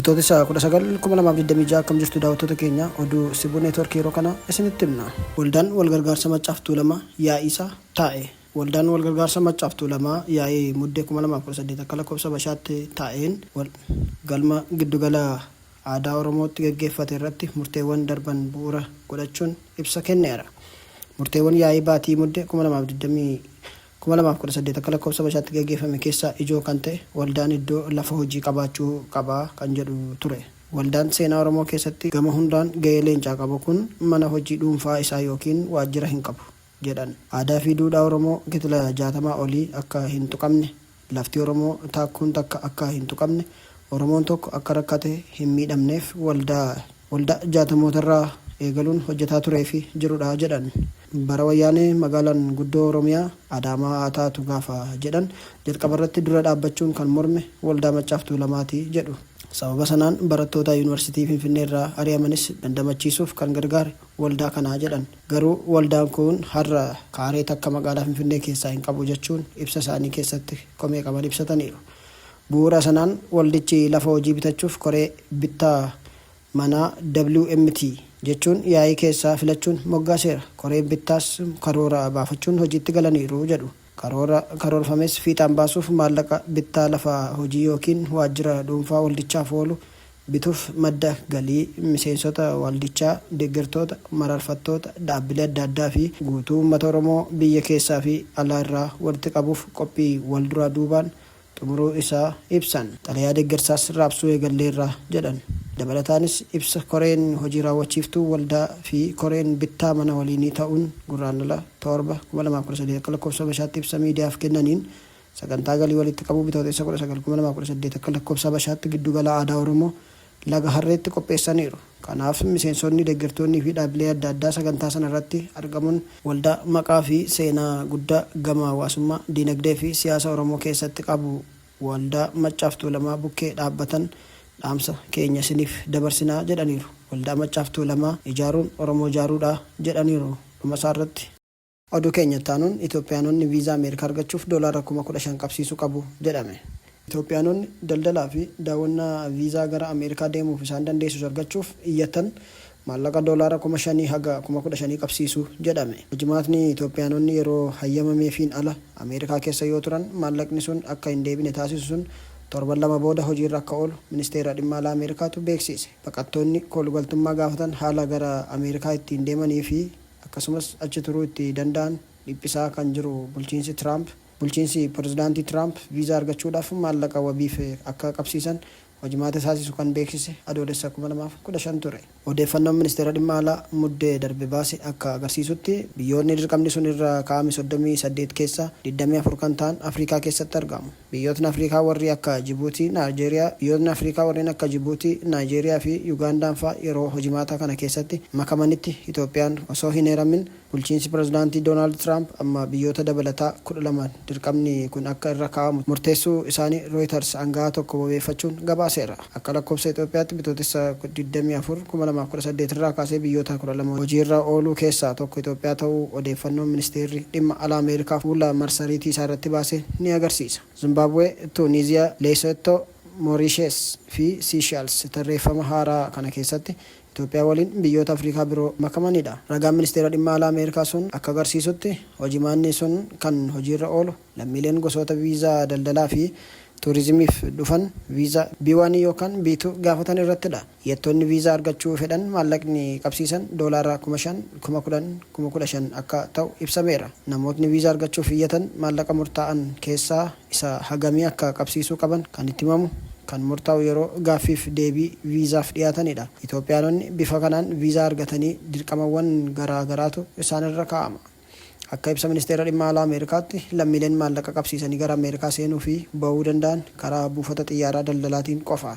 Bitoota isaa 19,2026 akkam jirtu daawwattoota keenya oduu Sibuu Neetwoorkii yeroo kana isinitti himna. Waldaan walgargaarsa Maccaaf Tuulamaa yaa'ii isaa taa'e. Waldaan walgargaarsa Maccaaf Tuulamaa yaa'ii muddee 2018 akka lakkoofsa Habashaatti taa'een galma giddugala aadaa Oromootti gaggeeffate irratti murteewwan darban bu'uura godhachuun ibsa kenneera. Murteewwan yaa'ii baatii muddee 2018 akka lakkoofsa Habashaatti gaggeeffame keessaa ijoo kan ta'e waldaan iddoo lafa hojii qabaachuu qabaa kan jedhu ture. Waldaan seenaa Oromoo keessatti gama hundaan gahee leencaa qabu kun mana hojii dhuunfaa isaa yookiin waajjira hin qabu jedhan. Aadaa fi duudhaa Oromoo kitila 60 olii akka hin tuqamne, lafti Oromoo taakkuun takka akka hin tuqamne, Oromoon tokko akka rakkate hin miidhamneef waldaa 60mootarraa eegaluun hojjetaa turee fi jirudha jedhan. Bara wayyaanee magaalaan guddoo Oromiyaa Adaamaa haa taatu gaafa jedhan jalqaba irratti dura dhaabbachuun kan morme waldaa Maccaaf Tuulamaati jedhu. Sababa sanaan barattoota yuunivarsiitii Finfinnee irraa ari'amanis dandamachiisuuf kan gargaare waldaa kanaa jedhan. Garuu waldaan kun har'a kaaree takka magaalaa Finfinnee keessaa hin qabu jechuun ibsa isaanii keessatti komee qaban ibsataniiru. Bu'uura sanaan waldichi lafa hojii bitachuuf koree bittaa manaa WMT jechuun yaa'ii keessaa filachuun moggaaseera. Koreen bittaas karoora baafachuun hojiitti galaniiru jedhu. Karoorfames fiixaan baasuuf maallaqa bittaa lafa hojii yookiin waajjira dhuunfaa waldichaaf oolu bituuf madda galii miseensota waldichaa, deeggartoota, mararfattoota, dhaabbilee adda addaa fi guutuu uummata Oromoo biyya keessaa fi alaa irraa walitti qabuuf qophii wal duraa duubaan xumuruu isaa ibsan. Xalayaa deeggarsaas raabsuu eegalleerra jedhan. Dabalataanis ibsa koreen hojii raawwachiiftuu waldaa fi koreen bittaa mana waliinii ta'uun gurraandhala 7/2013 akka lakkoofsa Habashaatti ibsa miidiyaaf kennaniin sagantaa galii walitti qabuu Bitoota 19/2018 akka lakkoofsa Habashaatti giddugala aadaa Oromoo laga Harreetti qopheessaniiru. Kanaaf miseensonni, deeggartoonnii fi dhaabbilee adda addaa sagantaa sana irratti argamuun waldaa maqaa fi seenaa guddaa gama hawaasummaa, diinagdee fi siyaasa Oromoo keessatti qabu waldaa Maccaaf Tuulamaa bukkee dhaabbatan dhaamsa keenya isiniif dabarsinaa jedhaniiru. Waldaa Maccaaf Tuulamaa ijaaruun Oromoo ijaaruudha jedhaniiru. Dhumasaa irratti oduu keenya taanuun Itoophiyaanonni viizaa Ameerikaa argachuuf doolaara 15,000 qabsiisuu qabu jedhame. Itoophiyaanonni daldalaa fi daawwannaa viizaa gara Ameerikaa deemuuf isaan dandeessisu argachuuf iyyatan maallaqa doolaara 5,000 haga 15,000 qabsiisuu jedhame. Hojimaatni Itoophiyaanonni yeroo hayyamameefiin ala Ameerikaa keessa yoo turan maallaqni sun akka hin deebine taasisu sun torban 2 booda hojiirra akka oolu ministeera dhimma alaa Ameerikaatu beeksise. Baqattoonni koolugaltummaa gaafatan haala gara Ameerikaa ittiin deemanii fi akkasumas achi turuu itti danda'an dhiphisaa kan jiru bulchiinsi pirezidaantii Tiraamp viizaa argachuudhaaf maallaqa wabiif akka qabsiisan hojimaata taasisu kan beeksise adoolessa 2015 ture. Odeeffannoon ministeera dhimma alaa muddee darbe baase akka agarsiisutti biyyoonni dirqamni sun irra kaa'ame 38 keessaa 24 kan ta'an Afrikaa keessatti argamu. Biyyootni Afrikaa warreen akka Jibuutii, Naayijeeriyaa fi Yugaandaan fa'aa yeroo hojimaata kana keessatti makamanitti Itoophiyaan osoo hin heeramin bulchiinsi pirezidaantii Doonaald Tiraamp amma biyyoota dabalataa 12 dirqamni kun akka irra kaa'amu murteessuu isaanii Reuters aangawa tokko wabeeffachuun gabaaseera. Akka lakkoofsa Itoophiyaatti bitootessa 24/2018 irraa kaasee biyyoota 12 hojiirra ooluu keessaa tokko Itoophiyaa ta'uu odeeffannoon ministeerri dhimma alaa Ameerikaa fuula marsariitii isaa irratti baase ni agarsiisa. Zimbabwee, Tuuniiziyaa, Leesotoo, Moorishees fi Siishels tarreeffama haaraa kana keessatti Itoophiyaa waliin biyyoota Afrikaa biroo makamanidha. Ragaan ministeera dhimma alaa Ameerikaa sun akka agarsiisutti hojimaanni sun kan hojiirra oolu lammiileen gosoota viizaa daldalaa fi tuurizimiif dhufan viizaa B1 yookaan B2 gaafatan irrattidha. Iyyattoonni viizaa argachuu fedhan maallaqni qabsiisan doolaara 5,000, 10,000, 15,000 akka ta'u ibsameera. Namootni viizaa argachuuf iyyatan maallaqa murtaa'an keessaa isa hagamii akka qabsiisuu qaban kan itti himamu kan murtaa'u yeroo gaaffiif deebii viizaaf dhiyaatanidha. Itoophiyaanonni bifa kanaan viizaa argatanii dirqamawwan garaagaraatu isaanirra kaa'ama. Akka ibsa ministeera dhimma alaa Ameerikaatti lammiileen maallaqa qabsiisanii gara Ameerikaa seenuu fi ba'uu danda'an karaa buufata xiyyaaraa daldalaatiin qofa.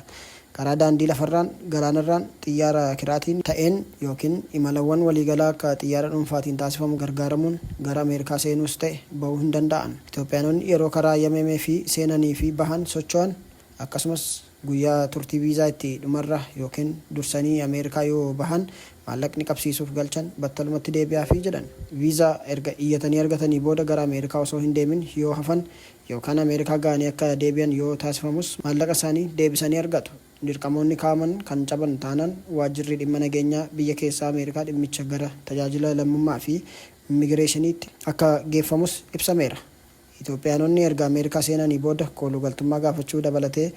Karaa daandii lafarraan, galaanarraan, xiyyaara kiraatiin ta'een yookiin imalawwan waliigalaa akka xiyyaara dhuunfaatiin taasifamu gargaaramuun gara Ameerikaa seenuus ta'e ba'uu hin danda'an. Itoophiyaanonni yeroo karaa yamamee fi seenanii fi bahan socho'an akkasumas guyyaa turtii viizaa itti dhumarra yookiin dursanii Ameerikaa yoo bahan maallaqni qabsiisuuf galchan battalumatti deebi'aa fi jedhan. Viizaa erga iyyatanii argatanii booda gara Ameerikaa osoo hin deemin yoo hafan yookaan Ameerikaa ga'anii akka deebi'an yoo taasifamus maallaqa isaanii deebisanii argatu. dirqamoonni kaaman kan caban taanaan waajjirri dhimma nageenyaa biyya keessaa Ameerikaa dhimmicha gara tajaajila lammummaa fi immigireeshiniitti akka geeffamus ibsameera. Itoophiyaanonni erga Ameerikaa seenanii booda koolugaltummaa gaafachuu dabalatee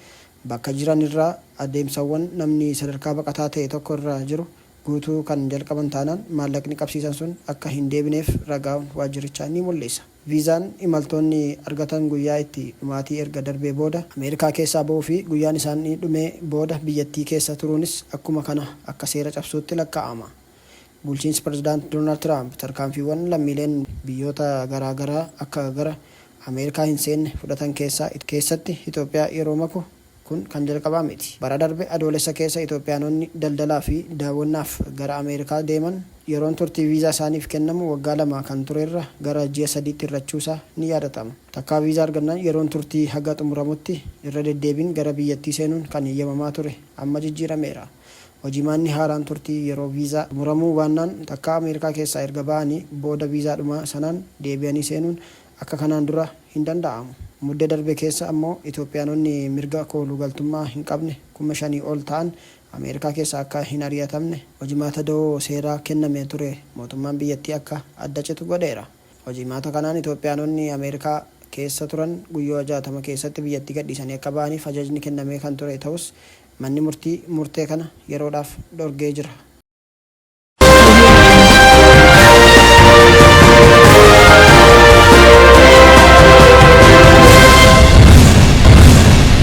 bakka jiran irraa adeemsawwan namni sadarkaa baqataa ta'e tokko irra jiru guutuu kan jalqaban taanaan maallaqni qabsiisan sun akka hin deebineef ragaan waajjirichaa ni mul'isa. Viizaan imaltoonni argatan guyyaa itti dhumaatii erga darbee booda Ameerikaa keessaa ba'uu fi guyyaan isaanii dhumee booda biyyattii keessa turuunis akkuma kana akka seera cabsuutti lakkaa'ama. Bulchiinsi Pireezidaantii Doonaald Tiraamp tarkaanfiiwwan lammiileen biyyoota garaagaraa akka gara Ameerikaa hin seenne fudhatan keessatti Itoophiyaa yeroo maku kun kan jalqabaa miti. Bara darbe adoolessa keessa Itoophiyaanonni daldalaa fi daawwannaaf gara Ameerikaa deeman yeroon turtii viizaa isaaniif kennamu waggaa 2 kan turerra gara ji'a 3tti hir'achuusaa ni yaadatama. Takkaa viizaa argannaan yeroon turtii haga xumuramutti irra deddeebiin gara biyyattii seenuun kan eeyyamamaa ture amma jijjiirameera. Hojimaanni haaraan turtii yeroo viizaa xumuramuu baannaan takkaa Ameerikaa keessaa erga ba'anii booda viizaadhuma sanaan deebi'anii seenuun akka kanaan dura hin danda'amu. Muddee darbe keessa ammoo Itoophiyaanonni mirga koolugaltummaa hin qabne 5,000 ol ta'an Ameerikaa keessa akka hin ari'atamne hojimaata da'oo seeraa kennamee ture mootummaan biyyattii akka adda citu godheera. Hojimaata kanaan Itoophiyaanonni Ameerikaa keessa turan guyyaa 60 keessatti biyyattii gadhiisanii akka ba'aniif ajajni kennamee kan ture ta'us manni murtii murtee kana yeroodhaaf dhorgee jira.